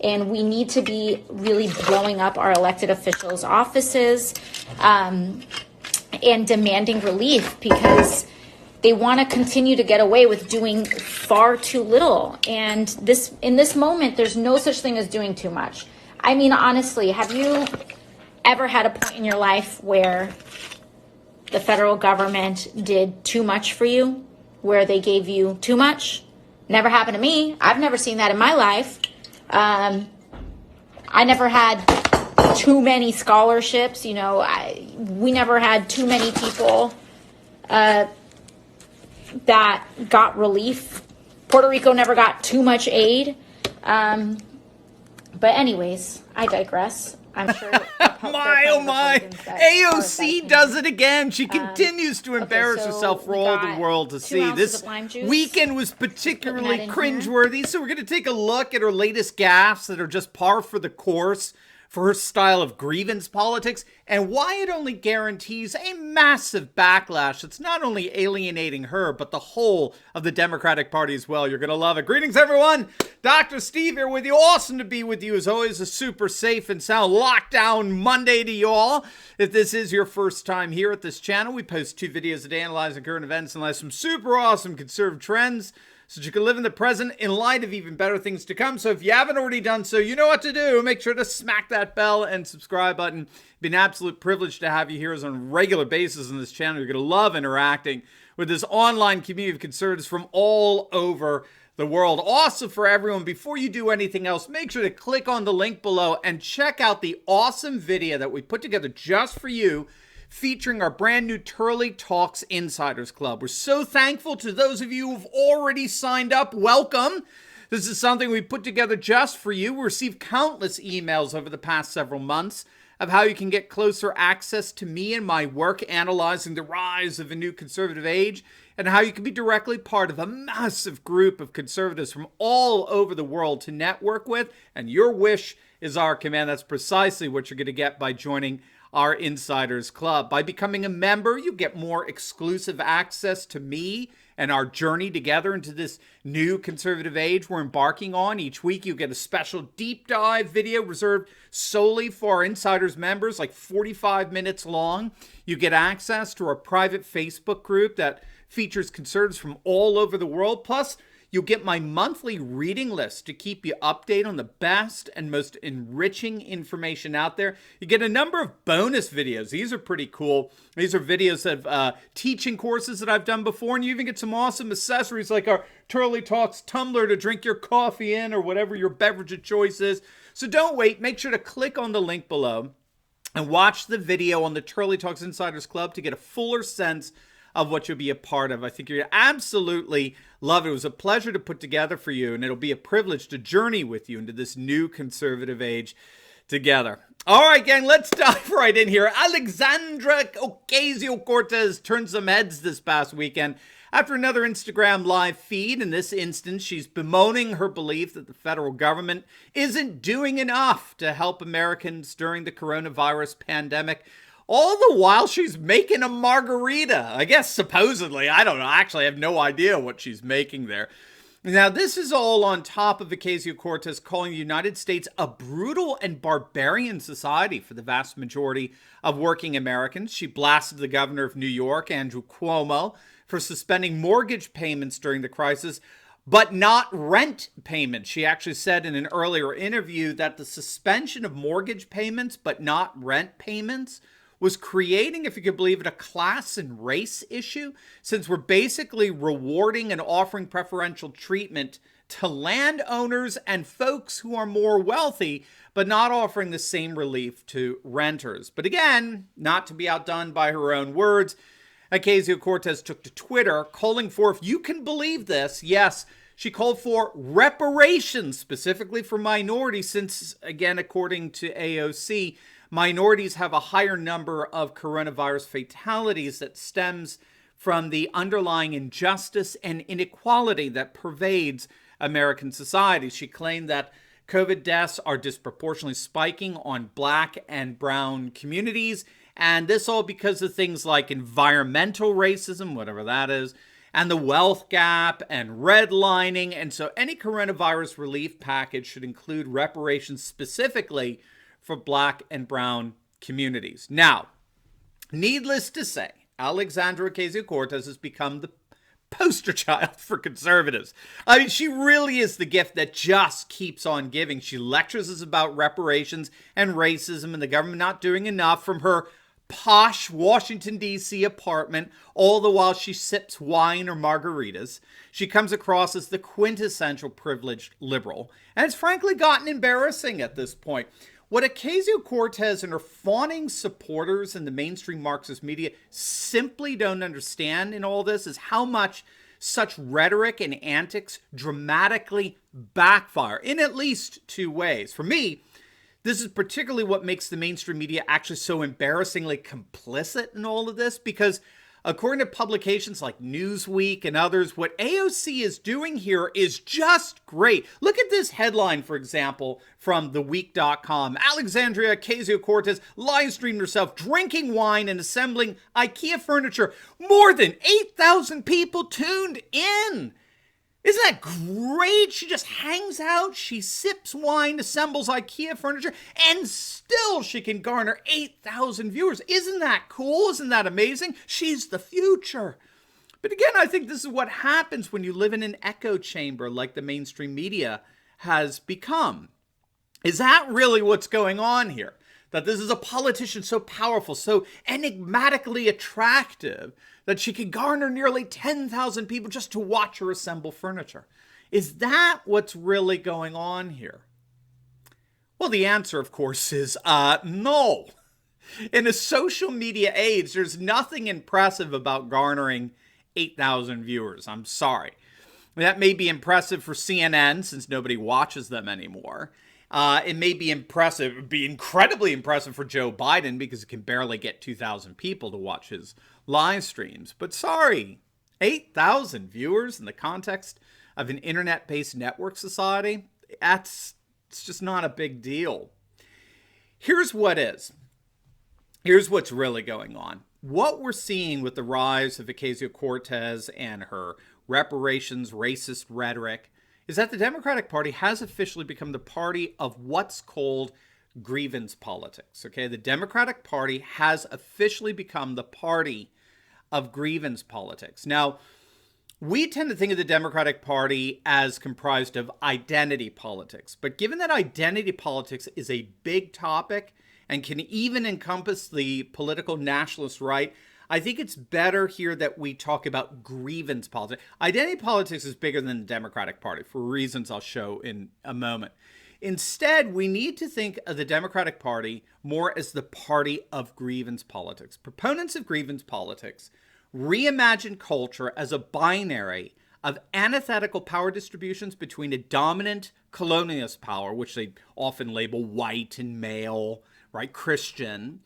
And we need to be really blowing up our elected officials' offices and demanding relief, because they want to continue to get away with doing far too little. And in this moment, there's no such thing as doing too much. I mean, honestly, have you ever had a point in your life where the federal government did too much for you, where they gave you too much? Never happened to me. I've never seen that in my life. I never had too many scholarships. We never had too many people that got relief. Puerto Rico never got too much aid. But anyways, I digress. I'm sure. My. AOC does it again. She continues to embarrass herself for all the world to see. This weekend was particularly cringeworthy, so we're going to take a look at her latest gaffes that are just par for the course for her style of grievance politics, and why it only guarantees a massive backlash that's not only alienating her, but the whole of the Democratic Party as well. You're going to love it. Greetings, everyone. Dr. Steve here with you. Awesome to be with you. As always, a super safe and sound lockdown Monday to y'all. If this is your first time here at this channel, we post 2 videos a day analyzing current events and some super awesome conservative trends, so that you can live in the present in light of even better things to come. So if you haven't already done so, you know what to do. Make sure to smack that bell and subscribe button. It's been an absolute privilege to have you here on a regular basis on this channel. You're going to love interacting with this online community of conservatives from all over the world. Also, for everyone, before you do anything else, make sure to click on the link below and check out the awesome video that we put together just for you, featuring our brand new Turley Talks Insiders Club. We're so thankful to those of you who've already signed up. Welcome. This is something we put together just for you. We received countless emails over the past several months of how you can get closer access to me and my work analyzing the rise of a new conservative age, and how you can be directly part of a massive group of conservatives from all over the world to network with. And your wish is our command. That's precisely what you're going to get by joining our Insiders Club. By becoming a member, you get more exclusive access to me and our journey together into this new conservative age we're embarking on. Each week, you get a special deep dive video reserved solely for our Insiders members, like 45 minutes long. You get access to our private Facebook group that features conservatives from all over the world. Plus, you'll get my monthly reading list to keep you updated on the best and most enriching information out there. You get a number of bonus videos. These are pretty cool. These are videos of teaching courses that I've done before, and you even get some awesome accessories like our Turley Talks tumbler to drink your coffee in, or whatever your beverage of choice is. So don't wait. Make sure to click on the link below and watch the video on the Turley Talks Insiders Club to get a fuller sense of what you'll be a part of. I think you're absolutely love it. It was a pleasure to put together for you, and it'll be a privilege to journey with you into this new conservative age together. All right, gang, let's dive right in here. Alexandra Ocasio-Cortez turned some heads this past weekend after another Instagram live feed. In this instance, she's bemoaning her belief that the federal government isn't doing enough to help Americans during the coronavirus pandemic. All the while she's making a margarita. I guess supposedly. I don't know. Actually, I have no idea what she's making there. Now, this is all on top of Ocasio-Cortez calling the United States a brutal and barbarian society for the vast majority of working Americans. She blasted the governor of New York, Andrew Cuomo, for suspending mortgage payments during the crisis, but not rent payments. She actually said in an earlier interview that the suspension of mortgage payments, but not rent payments, was creating, if you could believe it, a class and race issue, since we're basically rewarding and offering preferential treatment to landowners and folks who are more wealthy, but not offering the same relief to renters. But again, not to be outdone by her own words, Ocasio-Cortez took to Twitter calling for, if you can believe this, yes, she called for reparations specifically for minorities, since, again, according to AOC, minorities have a higher number of coronavirus fatalities that stems from the underlying injustice and inequality that pervades American society. She claimed that COVID deaths are disproportionately spiking on Black and brown communities, and this all because of things like environmental racism, whatever that is, and the wealth gap and redlining. And so any coronavirus relief package should include reparations specifically for Black and brown communities. Now, needless to say, Alexandra Ocasio-Cortez has become the poster child for conservatives. I mean, she really is the gift that just keeps on giving. She lectures us about reparations and racism and the government not doing enough from her posh Washington, D.C. apartment, all the while she sips wine or margaritas. She comes across as the quintessential privileged liberal, and it's frankly gotten embarrassing at this point. What Ocasio-Cortez and her fawning supporters in the mainstream Marxist media simply don't understand in all this is how much such rhetoric and antics dramatically backfire in at least two ways. For me, this is particularly what makes the mainstream media actually so embarrassingly complicit in all of this, because according to publications like Newsweek and others, what AOC is doing here is just great. Look at this headline, for example, from theweek.com. Alexandria Ocasio-Cortez live streamed herself drinking wine and assembling IKEA furniture. More than 8,000 people tuned in. Isn't that great? She just hangs out, she sips wine, assembles IKEA furniture, and still she can garner 8,000 viewers. Isn't that cool? Isn't that amazing? She's the future. But again, I think this is what happens when you live in an echo chamber like the mainstream media has become. Is that really what's going on here? That this is a politician so powerful, so enigmatically attractive, that she could garner nearly 10,000 people just to watch her assemble furniture. Is that what's really going on here? Well, the answer, of course, is no. In a social media age, there's nothing impressive about garnering 8,000 viewers. I'm sorry. That may be impressive for CNN since nobody watches them anymore. It may be impressive, it would be incredibly impressive for Joe Biden because it can barely get 2,000 people to watch his live streams. But sorry, 8,000 viewers in the context of an internet-based network society, it's just not a big deal. Here's what is. Here's what's really going on. What we're seeing with the rise of Ocasio-Cortez and her reparations, racist rhetoric is that the Democratic Party has officially become the party of what's called grievance politics. Okay, the Democratic Party has officially become the party of grievance politics. Now, we tend to think of the Democratic Party as comprised of identity politics. But given that identity politics is a big topic and can even encompass the political nationalist right, I think it's better here that we talk about grievance politics. Identity politics is bigger than the Democratic Party for reasons I'll show in a moment. Instead, we need to think of the Democratic Party more as the party of grievance politics. Proponents of grievance politics reimagine culture as a binary of antithetical power distributions between a dominant colonialist power, which they often label white and male, right, Christian,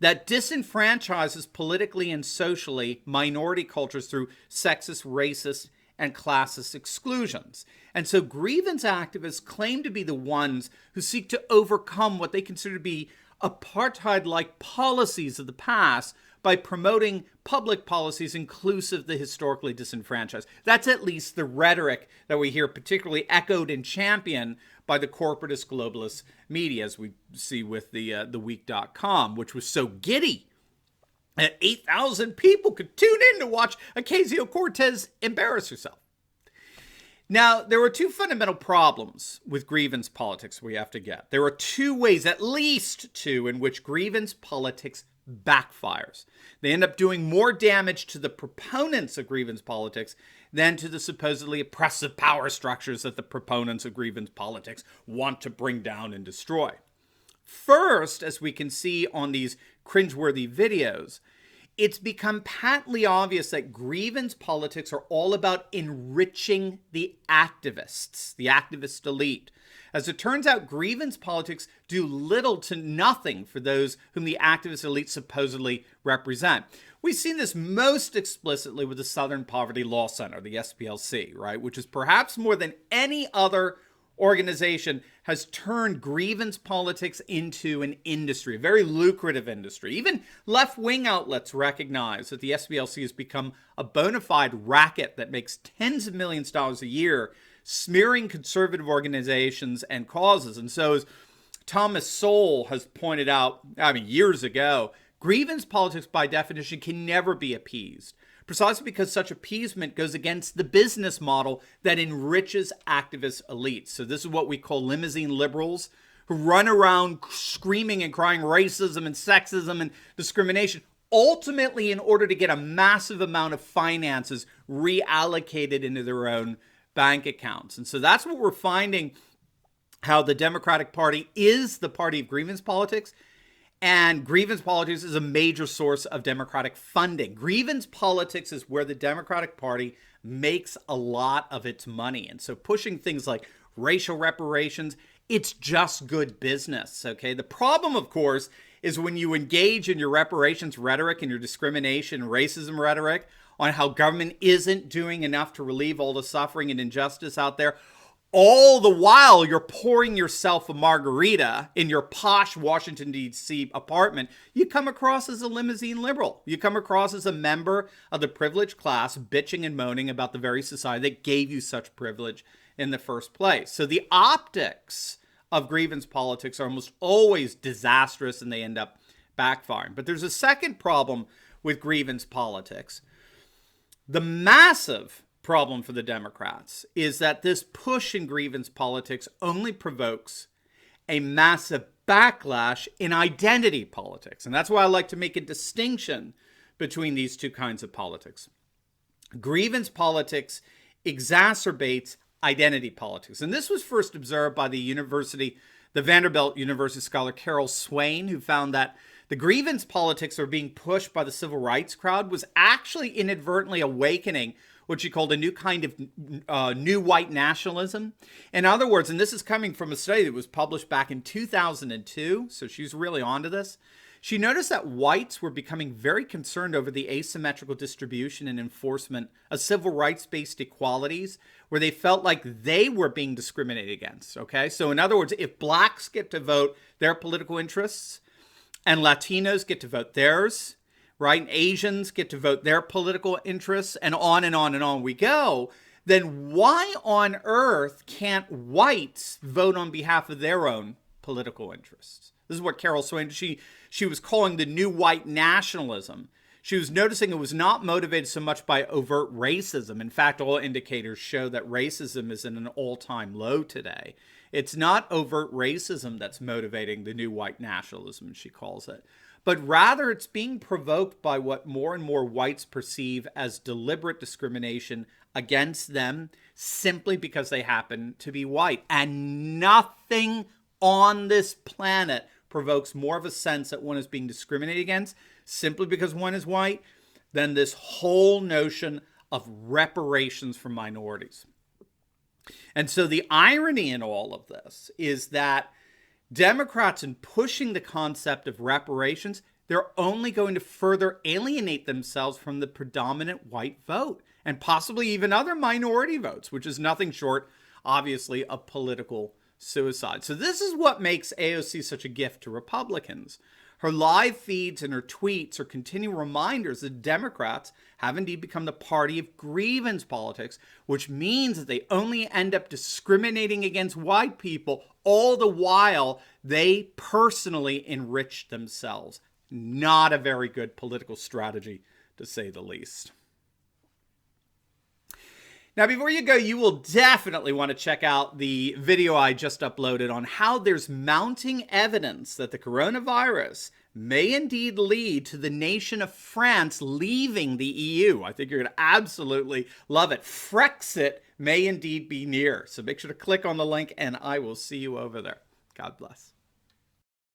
that disenfranchises politically and socially minority cultures through sexist, racist, and classist exclusions. And so grievance activists claim to be the ones who seek to overcome what they consider to be apartheid-like policies of the past by promoting public policies inclusive of the historically disenfranchised. That's at least the rhetoric that we hear particularly echoed and championed by the corporatist globalist media, as we see with theweek.com, which was so giddy. 8,000 people could tune in to watch Ocasio-Cortez embarrass herself. Now, there are two fundamental problems with grievance politics we have to get. There are two ways, at least two, in which grievance politics backfires. They end up doing more damage to the proponents of grievance politics than to the supposedly oppressive power structures that the proponents of grievance politics want to bring down and destroy. First, as we can see on these cringeworthy videos, it's become patently obvious that grievance politics are all about enriching the activists, the activist elite. As it turns out, grievance politics do little to nothing for those whom the activist elite supposedly represent. We've seen this most explicitly with the Southern Poverty Law Center, the SPLC, right, which is perhaps more than any other organization has turned grievance politics into an industry, a very lucrative industry. Even left-wing outlets recognize that the SPLC has become a bona fide racket that makes tens of millions of dollars a year smearing conservative organizations and causes. And so, as Thomas Sowell has pointed out, years ago, grievance politics by definition can never be appeased, precisely because such appeasement goes against the business model that enriches activist elites. So this is what we call limousine liberals, who run around screaming and crying racism and sexism and discrimination, ultimately in order to get a massive amount of finances reallocated into their own bank accounts. And so that's what we're finding, how the Democratic Party is the party of grievance politics. And grievance politics is a major source of Democratic funding. Grievance politics is where the Democratic Party makes a lot of its money. And so pushing things like racial reparations, it's just good business, okay? The problem, of course, is when you engage in your reparations rhetoric and your discrimination and racism rhetoric on how government isn't doing enough to relieve all the suffering and injustice out there, all the while you're pouring yourself a margarita in your posh Washington, D.C. apartment, you come across as a limousine liberal. You come across as a member of the privileged class bitching and moaning about the very society that gave you such privilege in the first place. So the optics of grievance politics are almost always disastrous and they end up backfiring. But there's a second problem with grievance politics. The massive problem for the Democrats is that this push in grievance politics only provokes a massive backlash in identity politics. And that's why I like to make a distinction between these two kinds of politics. Grievance politics exacerbates identity politics. And this was first observed by the Vanderbilt University scholar Carol Swain, who found that the grievance politics that were being pushed by the civil rights crowd was actually inadvertently awakening what she called a new kind of new white nationalism. In other words, and this is coming from a study that was published back in 2002, so she's really onto this. She noticed that whites were becoming very concerned over the asymmetrical distribution and enforcement of civil rights-based equalities, where they felt like they were being discriminated against, okay? So in other words, if blacks get to vote their political interests and Latinos get to vote theirs, right, and Asians get to vote their political interests, and on and on and on we go, then why on earth can't whites vote on behalf of their own political interests? This is what Carol Swain, she was calling the new white nationalism. She was noticing it was not motivated so much by overt racism. In fact, all indicators show that racism is in an all-time low today. It's not overt racism that's motivating the new white nationalism, she calls it, but rather it's being provoked by what more and more whites perceive as deliberate discrimination against them simply because they happen to be white. And nothing on this planet provokes more of a sense that one is being discriminated against simply because one is white than this whole notion of reparations for minorities. And so the irony in all of this is that Democrats, in pushing the concept of reparations, they're only going to further alienate themselves from the predominant white vote and possibly even other minority votes, which is nothing short, obviously, of political suicide. So this is what makes AOC such a gift to Republicans. Her live feeds and her tweets are continual reminders that Democrats have indeed become the party of grievance politics, which means that they only end up discriminating against white people, all the while they personally enrich themselves. Not a very good political strategy, to say the least. Now, before you go, you will definitely want to check out the video I just uploaded on how there's mounting evidence that the coronavirus may indeed lead to the nation of France leaving the EU. I think you're going to absolutely love it. Frexit may indeed be near. So make sure to click on the link, and I will see you over there. God bless.